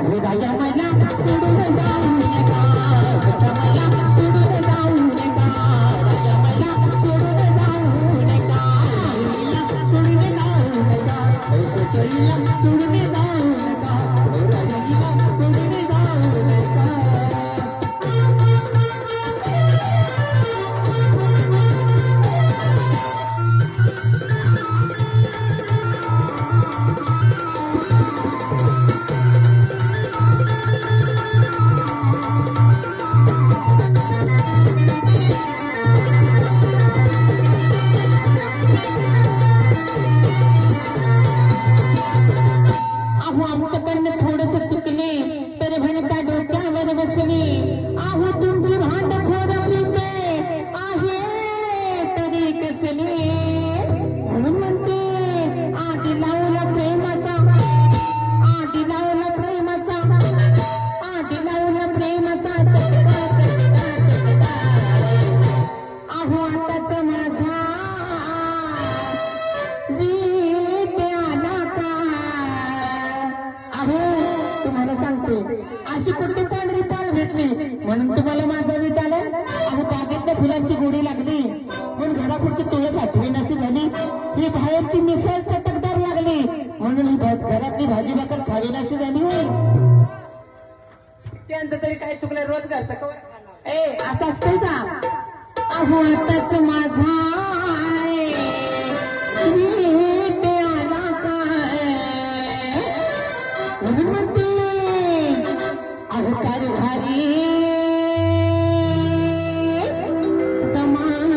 अहो राजा मला सोडून जाऊ नका सख्या मला सोडून जाऊ नका राजा मला सोडून जाऊ नका सोडून जाऊ नका सखीला सोडून जाऊ नका राजाला सोडून जाऊ नका आमच्याकडनं थोडस चुकले तरी म्हणता डोक्यावर बसले आहो तुमची भांडखोर पिते आहे तरी कसले म्हणून म्हणते आधी लावला प्रेमाचा आधी लावला प्रेमाचा आधी लावला प्रेमाचा चटका चटका चटका आहो आताच माझा तुम्हाला सांगते अशी कुठे पांढरी पाल भेटली म्हणून तुम्हाला माझा वीट आला अहो बागेतल्या फुलांची गोडी लागली पण घरापुढची तुळस आठवी नशी झाली ही बाहेरची मिसळ चटकदार लागली म्हणून ही घरातली भाजी भाकर खावी नशी झाली त्यांचं तरी काय चुकलं रोज घरचं कवर ए असं असतंय का अहो आताच माझा